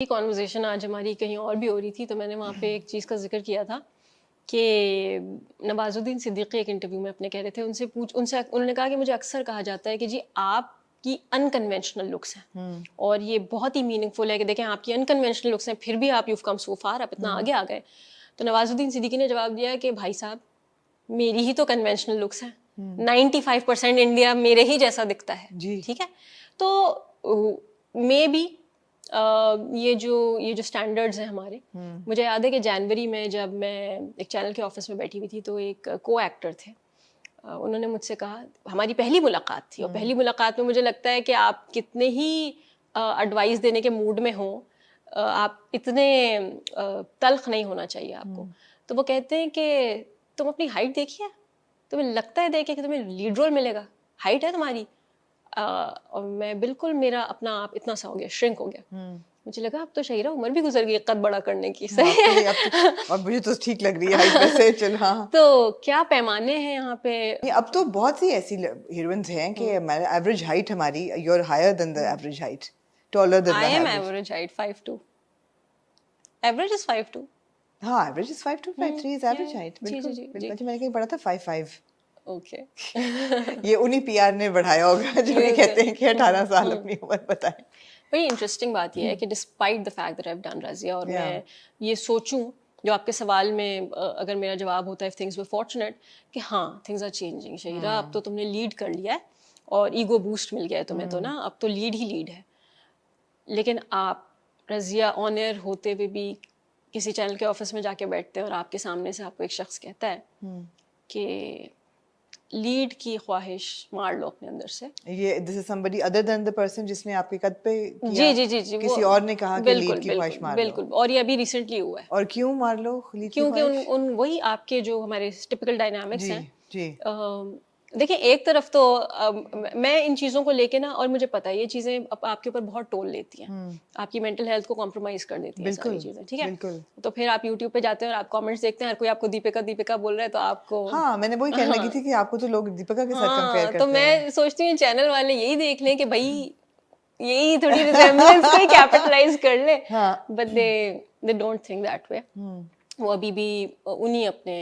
Conversation आज हमारी कहीं और भी हो रही थी, तो मैंने वहाँ पे एक चीज़ का जिक्र किया था कि नवाजुद्दीन सिद्दीकी एक इंटरव्यू में अपने कह रहे थे, उनसे उन्होंने कहा कि मुझे अक्सर कहा जाता है कि जी आपकी अनकन्वेंशनल लुक्स हैं और ये बहुत ही मीनिंगफुल है कि देखें आपकी अनकन्वेंशनल लुक्स हैं, फिर भी आप यूव कम सो फार, आप इतना आगे आ गए। तो नवाजुद्दीन सिद्दीकी ने जवाब दिया कि भाई साहब मेरी ही तो कन्वेंशनल लुक्स हैं, 95% इंडिया मेरे ही जैसा दिखता है, ठीक है। तो मे बी ये जो स्टैंडर्ड्स हैं हमारे, मुझे याद है कि जनवरी में जब मैं एक चैनल के ऑफिस में बैठी हुई थी तो एक को एक्टर थे, उन्होंने मुझसे कहा, हमारी पहली मुलाकात थी और पहली मुलाकात में मुझे लगता है कि आप कितने ही एडवाइस देने के मूड में हो, आप इतने तल्ख नहीं होना चाहिए आपको। तो वो कहते हैं कि तुम अपनी हाइट देखिए, तुम्हें लगता है देखे कि तुम्हें लीड रोल मिलेगा, हाइट है तुम्हारी। और मैं बिल्कुल, मेरा अपना आप इतना सा हो गया, श्रिंक हो गया। मुझे लगा अब तो शहीरा उम्र भी गुजर गई कद बड़ा करने की, सही है। अब मुझे तो ठीक लग रही है हाइट वैसे, चल हाँ। तो क्या पैमाने हैं यहाँ पे? अब तो बहुत सी ऐसी हीरोइंस हैं कि एवरेज हाइट हमारी, you are higher than the average height, taller than the I am average. Average height 5'2", average is 5'2". हाँ, average is 5'2", 5'3" is average height. बिल्कुल बिल्कुल। अच्छा, मैंने कहीं पढ़ा था 5'5". ओके। ये उन्हीं पीआर ने बढ़ाया होगा जो ये कहते हैं कि 18 साल अपनी उम्र बताएं। बड़ी इंटरेस्टिंग बात यह है कि despite the fact that I have done Razia, और मैं ये सोचूं, जो आपके सवाल में अगर मेरा जवाब होता है इफ थिंग्स वर फॉर्चुनेट, कि हाँ थिंग्स आर चेंजिंग शहीरा, अब तो तुमने लीड कर लिया है और ईगो बूस्ट मिल गया है तुम्हें, तो ना अब तो लीड ही लीड है। लेकिन आप रज़िया ऑन एयर होते हुए भी किसी चैनल के ऑफिस में जाके बैठते हैं और आपके सामने से आपको एक शख्स कहता है कि लीड की ख्वाहिश मार लो अपने अंदर से। ये this is somebody other than the person जिसने आपके कद पे किया? जी किसी और ने कहा कि लीड की ख्वाहिश मार लो। बिल्कुल, और ये अभी रिसेंटली हुआ है। और क्यों मार लो लीड की क्योंकि ख्वाहिश? उन वही आपके जो हमारे टिपिकल डायनामिक्स हैं। जी। देखिए, एक तरफ तो मैं इन चीज़ों को लेके ना, और मुझे पता है ये चीज़ें आपके ऊपर बहुत टोल लेती हैं, आपकी मेंटल हेल्थ को कॉम्प्रोमाइज़ कर देती हैं सारी चीज़ें, ठीक है। तो फिर आप यूट्यूब पे जाते हैं और आप कमेंट्स देखते हैं, हर कोई आपको दीपिका बोल रहा है, तो आपको हाँ, मैंने वही कहने लगी थी कि आपको तो लोग दीपिका के साथ कंपेयर करते हैं। तो मैं सोचती हूँ चैनल वाले यही देख लें कि भाई यही थोड़ी रिजेम्बलेंस को ही कैपिटलाइज कर ले, but they don't think that way. वो अभी भी उन्हीं अपने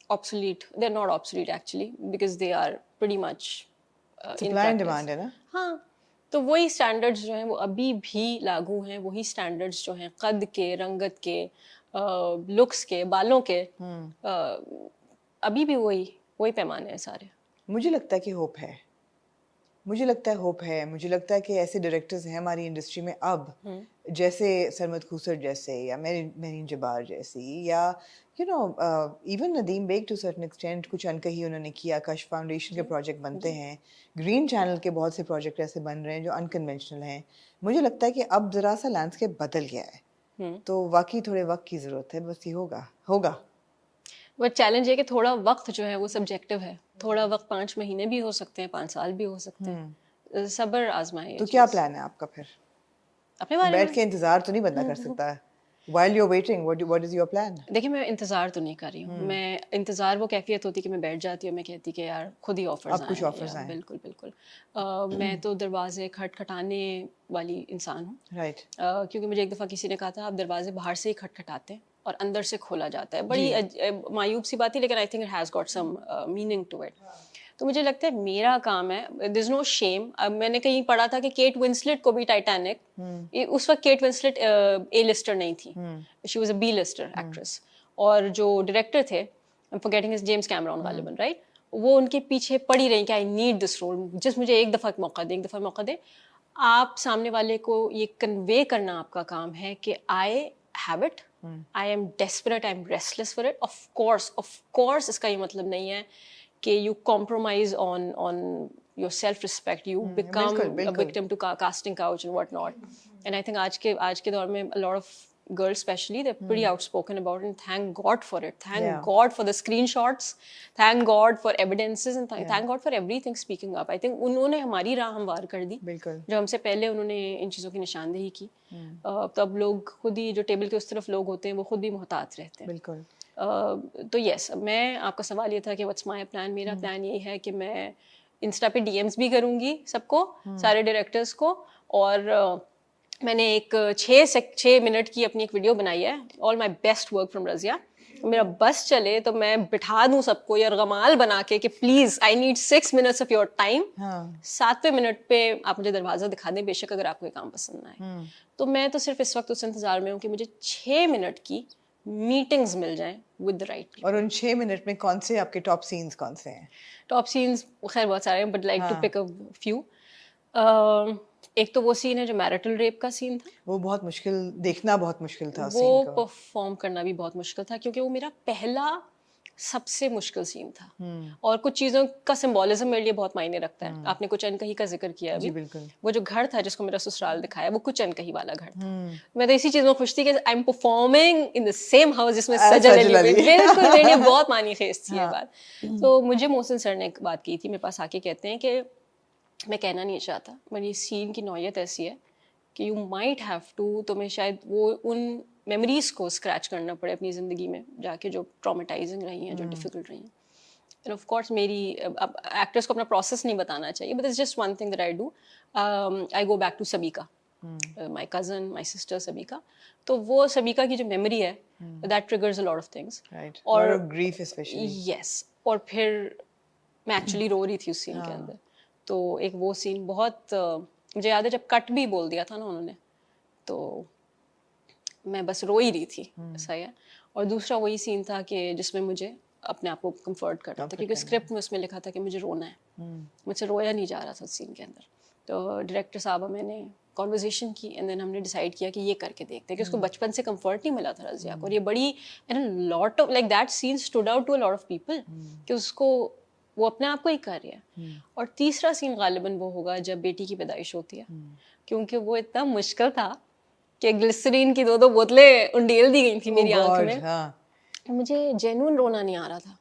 obsolete, they're not obsolete actually because they are pretty much in supply and practice. demand है ना। हाँ, तो वही स्टैंडर्ड्स जो हैं वो अभी भी लागू हैं, वही स्टैंडर्ड्स जो हैं कद के, रंगत के, लुक्स के, बालों के, अभी भी वही पैमाने हैं सारे। मुझे लगता है कि होप है, मुझे लगता है कि ऐसे डायरेक्टर्स हैं हमारी इंडस्ट्री में अब, जैसे सरमद खूसर जैसे, या मेरीन जबार जैसी, या even Nadeem Baig to certain extent, कुछ अनकही उन्होंने किया, कश फाउंडेशन के प्रोजेक्ट बनते हैं, ग्रीन चैनल के बहुत से प्रोजेक्ट ऐसे बन रहे हैं जो अनकन्वेंशनल हैं। मुझे लगता है कि अब ज़रा सा लैंडस्केप बदल गया है, तो वाकई थोड़े वक्त की ज़रूरत है, बस ये होगा। वो चैलेंज है कि थोड़ा वक्त जो है वो सब्जेक्टिव है, थोड़ा वक्त 5 महीने भी हो सकते हैं, 5 साल भी हो सकते हैं, सब्र आजमाए। तो क्या प्लान है आपका फिर? अपने बारे में बैठ के इंतजार तो नहीं बंदा कर सकता। While you're waiting, what is your plan? देखिए, मैं इंतजार तो नहीं कर रही हूँ, मैं इंतजार वो कैफियत होती कि मैं बैठ जाती हूँ, मैं कहती कि यार खुद ही ऑफर्स आए। बिल्कुल मैं तो दरवाजे खटखटाने वाली इंसान हूँ, राइट। क्योंकि मुझे एक दफ़ा किसी ने कहा था आप दरवाजे बाहर से ही खटखटाते हैं और अंदर से खोला जाता है। बड़ी मायूब सी बात है, लेकिन I think it has got some meaning to it. तो मुझे लगता है मेरा काम है, देयर इज नो शेम। अब मैंने कहीं पढ़ा था कि केट विंसलेट को भी टाइटैनिक, उस वक्त केट विंसलेट ए लिस्टर नहीं थी, she was a B lister actress, और जो डायरेक्टर थे, I'm forgetting his, James Cameron गालिबन, राइट, वो उनके पीछे पड़ी रही कि I need this role, just मुझे एक दफ़ा मौका दे। आप सामने वाले को ये कन्वे करना आपका काम है कि I have it, I am desperate, I am restless for it. Of course इसका ये मतलब नहीं है कि you compromise on your self-respect, you become a victim to casting couch and whatnot. And I think आज के दौर में a lot of girls especially, they're pretty outspoken about it, and thank God for it. Thank God for the screenshots, thank God for evidences, and thank God for everything speaking up. I think उन्होंने हमारी राह हमवार कर दी, जो हमसे पहले उन्होंने इन चीज़ों की निशानदेही की। तो अब लोग खुद ही, जो टेबल के उस तरफ लोग होते हैं, वो खुद भी मोहतात रहते हैं। बिल्कुल। तो यस, मैं, आपका सवाल ये था कि व्हाट्स माय प्लान, मेरा प्लान ये है कि मैं इंस्टा पे डीएम्स भी करूँगी सबको, सारे डायरेक्टर्स को, और मैंने एक 6 मिनट की अपनी एक वीडियो बनाई है, all my best work from Razia. मेरा बस चले तो मैं बिठा दूं सबको या रगमाल बना के कि please I need 6 minutes of your time. हाँ 7वें मिनट पे आप मुझे दरवाजा दिखा दें, बेशक अगर आपको ये काम पसंद ना आए। तो मैं तो सिर्फ इस वक्त उस इंतजार में हूँ कि मुझे 6 मिनट की मीटिंग्स मिल जाएं विद द राइट। और उन 6 मिनट में कौन से आपके टॉप सीन्स कौन से हैं? टॉप सीन्स खैर बहुत सारे हैं, but like to pick a few. एक तो वो सीन है जो मैरिटल रेप का सीन था, वो बहुत मुश्किल, देखना बहुत मुश्किल था उस वो सीन को। परफॉर्म करना भी बहुत मुश्किल था क्योंकि वो मेरा पहला सबसे मुश्किल सीन था। और कुछ चीज़ों का सिंबोलिज्म मेरे लिए बहुत मायने रखता है। आपने कुछ अनकही का जिक्र किया जी अभी, बिल्कुल। वो जो घर था जिसको मेरा ससुराल दिखाया, वो कुछ अनकही वाला घर था। मैं तो इसी चीज़ में खुश थी कि I am performing in the same house जिसमें सजल अली हुई। बिल्कुल मेरे लिए बहुत मानी खेज थी ये बात। तो मुझे मोहसिन सर ने एक बात की थी, मेरे पास आके कहते हैं कि मैं कहना नहीं चाहता, मेरी इस सीन की नौयत ऐसी है कि यू माइट हैव टू, तुम्हें शायद वो उन मेमोरीज को स्क्रैच करना पड़े अपनी ज़िंदगी में जाके जो ट्रॉमेटाइजिंग रही हैं, जो डिफ़िकल्ट रही हैं। एंड ऑफ कोर्स मेरी अब एक्टर्स को अपना प्रोसेस नहीं बताना चाहिए, but it's just one thing that I do. I go back to Sabika, my cousin, my sister Sabika. तो वो सबीका की जो मेमोरी है that triggers a lot of things. Right, और ग्रीफ स्पेशली। यस, और फिर मैं एक्चुअली रो रही थी उस सीन के अंदर। तो एक वो सीन बहुत मुझे याद है, जब कट भी बोल दिया था ना उन्होंने, तो मैं बस रो ही रही थी, ऐसा है। और दूसरा वही सीन था कि जिसमें मुझे अपने आप को कंफर्ट करना था, क्योंकि स्क्रिप्ट में उसमें लिखा था कि मुझे रोना है। मुझसे रोया नहीं जा रहा था उस सीन के अंदर। तो डायरेक्टर साहब मैंने कॉन्वर्जेशन की एंड देन हमने डिसाइड किया कि ये करके देखते हैं, कि उसको बचपन से कंफर्ट नहीं मिला था रज़िया को। और ये बड़ी and lot of like that scene stood out to a lot of people कि उसको वो अपने आप को ही कर रही है। और तीसरा सीन गालिबन वो होगा जब बेटी की पैदाइश होती है, क्योंकि वो इतना मुश्किल था कि ग्लिसरीन की 2 बोतलें उंडेल दी गई थी मेरी आंख में। मुझे जेन्युइन रोना नहीं आ रहा था।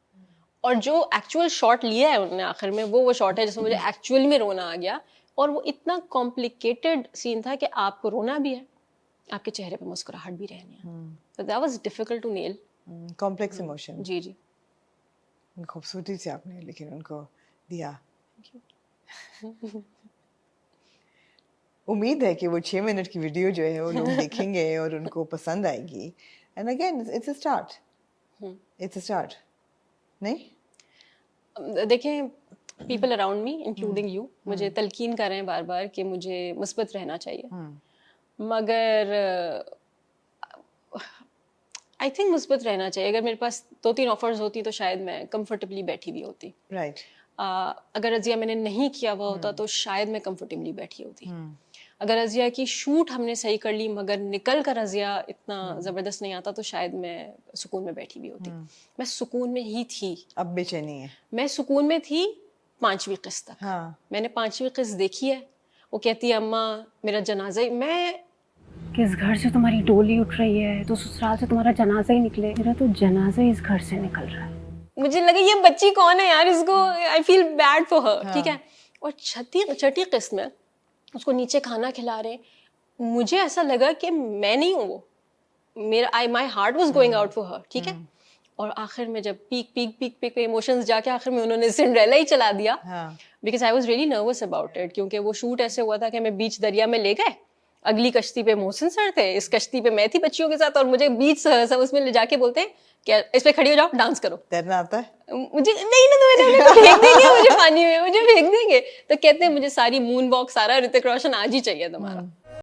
और जो एक्चुअल शॉट लिया है उन्होंने आखिर में, वो शॉट है जिसमें मुझे एक्चुअल में रोना आ गया। और वो इतना कॉम्प्लिकेटेड सीन था कि आपको रोना भी है, आपके चेहरे पे मुस्कुराहट भी रहनी है। तो that was difficult to nail. Complex emotion. जी जी, खूबसूरती से आपने लेकिन उनको दिया। उम्मीद है कि वो 6 मिनट की वीडियो जो है वो लोग देखेंगे और उनको पसंद आएगी। And again it's a start, it's a start. नहीं देखें, people around me including you मुझे तलकीन कर रहे हैं बार बार कि मुझे मुस्बत रहना चाहिए, मगर आई थिंक मुस्बत रहना चाहिए। अगर मेरे पास 2-3 ऑफर्स होती तो शायद मैं कंफर्टेबली बैठी भी होती। राइट। अगर रज़िया मैंने नहीं किया हुआ होता तो शायद मैं कंफर्टेबली बैठी होती। अगर रज़िया की शूट हमने सही कर ली मगर निकल कर रज़िया इतना ज़बरदस्त नहीं आता तो शायद मैं सुकून में बैठी भी होती। मैं सुकून में ही थी। अब बेचैनी है। मैं सुकून में थी 5वीं किस्त तक। हाँ। मैंने 5वीं किस्त देखी है। वो कहती है अम्मा मेरा जनाजा ही, मैं किस घर से तुम्हारी डोली उठ रही है तो ससुराल से तुम्हारा जनाजा ही निकले। मेरा तो जनाजा इस घर से निकल रहा है। मुझे लगा ये बच्ची कौन है यार, इसको I feel bad for her. ठीक है। और छठी किस्त में उसको नीचे खाना खिला रहे, मुझे ऐसा लगा कि मैं नहीं हूँ वो, मेरा my heart was going out for her. ठीक है। और आखिर में जब पीक पे इमोशंस जाके आखिर में उन्होंने सिंड्रेला ही चला दिया, because I was really nervous about it, क्योंकि वो शूट ऐसे हुआ था कि हमें बीच दरिया में ले गए, अगली कश्ती पे मोहसिन सर थे, इस कश्ती पे मैं थी बच्चियों के साथ, और मुझे बीच सब उसमें ले जाके बोलते हैं क्या इस पे खड़ी हो जाओ, डांस करो। तैरना आता है? मुझे नहीं ना, तो मैंने तो फेंक देंगे मुझे पानी में, मुझे फेंक देंगे। तो कहते हैं मुझे सारी मून वॉक सारा ऋतिक रोशन आज ही चाहिए तुम्हारा।